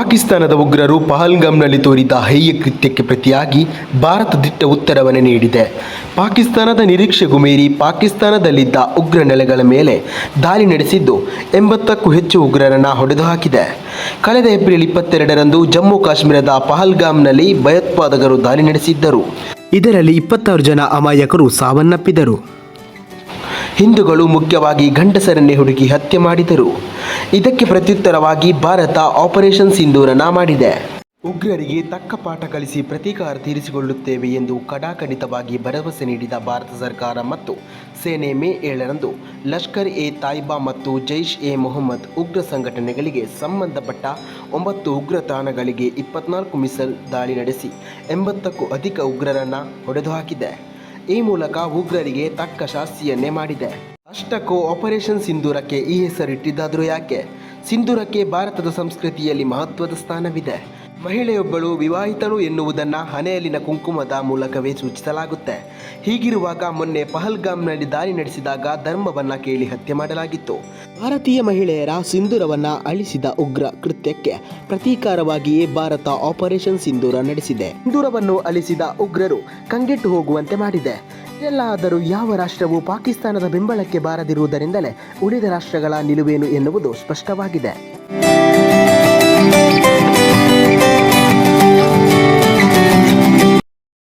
ಪಾಕಿಸ್ತಾನದ ಉಗ್ರರು ಪಹಲ್ಗಾಮ್ನಲ್ಲಿ ತೋರಿದ ಹೇಯ ಕೃತ್ಯಕ್ಕೆ ಪ್ರತಿಯಾಗಿ ಭಾರತ ದಿಟ್ಟ ಉತ್ತರವನ್ನು ನೀಡಿದೆ. ಪಾಕಿಸ್ತಾನದ ನಿರೀಕ್ಷೆಗೂ ಮೀರಿ ಪಾಕಿಸ್ತಾನದಲ್ಲಿದ್ದ ಉಗ್ರ ನೆಲೆಗಳ ಮೇಲೆ ದಾಳಿ ನಡೆಸಿದ್ದು 80ಕ್ಕೂ ಹೆಚ್ಚು ಉಗ್ರರನ್ನು ಹೊಡೆದು ಹಾಕಿದೆ. ಕಳೆದ ಏಪ್ರಿಲ್ 22ರಂದು ಜಮ್ಮು ಕಾಶ್ಮೀರದ ಪಹಲ್ಗಾಮ್ನಲ್ಲಿ ಭಯೋತ್ಪಾದಕರು ದಾಳಿ ನಡೆಸಿದ್ದರು. ಇದರಲ್ಲಿ 26 ಜನ ಅಮಾಯಕರು ಸಾವನ್ನಪ್ಪಿದರು. ಹಿಂದೂಗಳು ಮುಖ್ಯವಾಗಿ ಗಂಡಸರನ್ನೇ ಹುಡುಕಿ ಹತ್ಯೆ ಮಾಡಿದರು. ಇದಕ್ಕೆ ಪ್ರತ್ಯುತ್ತರವಾಗಿ ಭಾರತ ಆಪರೇಷನ್ ಸಿಂಧೂರನ ಮಾಡಿದೆ. ಉಗ್ರರಿಗೆ ತಕ್ಕ ಪಾಠ ಕಲಿಸಿ ಪ್ರತೀಕಾರ ತೀರಿಸಿಕೊಳ್ಳುತ್ತೇವೆ ಎಂದು ಕಡಾಖಂಡಿತವಾಗಿ ಭರವಸೆ ನೀಡಿದ ಭಾರತ ಸರ್ಕಾರ ಮತ್ತು ಸೇನೆ ಮೇ 7ರಂದು ಲಷ್ಕರ್ ಎ ತಾಯ್ಬಾ ಮತ್ತು ಜೈಷ್ ಎ ಮೊಹಮ್ಮದ್ ಉಗ್ರ ಸಂಘಟನೆಗಳಿಗೆ ಸಂಬಂಧಪಟ್ಟ 9 ಉಗ್ರ ತಾಣಗಳಿಗೆ 24 ಮಿಸೈಲ್ ದಾಳಿ ನಡೆಸಿ 80ಕ್ಕೂ ಅಧಿಕ ಉಗ್ರರನ್ನು ಹೊಡೆದು ಹಾಕಿದೆ. ಈ ಮೂಲಕ ಉಗ್ರರಿಗೆ ತಕ್ಕ ಶಾಸ್ತಿಯನ್ನೇ ಮಾಡಿದೆ. ಅಷ್ಟಕ್ಕೂ ಆಪರೇಷನ್ ಸಿಂಧೂರಕ್ಕೆ ಈ ಹೆಸರಿಟ್ಟಿದ್ದಾದರೂ ಯಾಕೆ? ಸಿಂಧೂರಕ್ಕೆ ಭಾರತದ ಸಂಸ್ಕೃತಿಯಲ್ಲಿ ಮಹತ್ವದ ಸ್ಥಾನವಿದೆ. ಮಹಿಳೆಯೊಬ್ಬಳು ವಿವಾಹಿತಳು ಎನ್ನುವುದನ್ನು ಹಣೆಯಲ್ಲಿನ ಕುಂಕುಮದ ಮೂಲಕವೇ ಸೂಚಿಸಲಾಗುತ್ತೆ. ಹೀಗಿರುವಾಗ ಮೊನ್ನೆ ಪಹಲ್ಗಾಮ್ನಲ್ಲಿ ದಾಳಿ ನಡೆಸಿದಾಗ ಧರ್ಮವನ್ನು ಕೇಳಿ ಹತ್ಯೆ ಮಾಡಲಾಗಿತ್ತು. ಭಾರತೀಯ ಮಹಿಳೆಯರ ಸಿಂಧೂರವನ್ನು ಅಳಿಸಿದ ಉಗ್ರ ಕೃತ್ಯಕ್ಕೆ ಪ್ರತೀಕಾರವಾಗಿಯೇ ಭಾರತ ಆಪರೇಷನ್ ಸಿಂಧೂರ ನಡೆಸಿದೆ. ಸಿಂಧೂರವನ್ನು ಅಳಿಸಿದ ಉಗ್ರರು ಕಂಗೆಟ್ಟು ಹೋಗುವಂತೆ ಮಾಡಿದೆ. ಇದೆಲ್ಲ ಆದರೂ ಯಾವ ರಾಷ್ಟ್ರವು ಪಾಕಿಸ್ತಾನದ ಬೆಂಬಲಕ್ಕೆ ಬಾರದಿರುವುದರಿಂದಲೇ ಉಳಿದ ರಾಷ್ಟ್ರಗಳ ನಿಲುವೇನು ಎನ್ನುವುದು ಸ್ಪಷ್ಟವಾಗಿದೆ.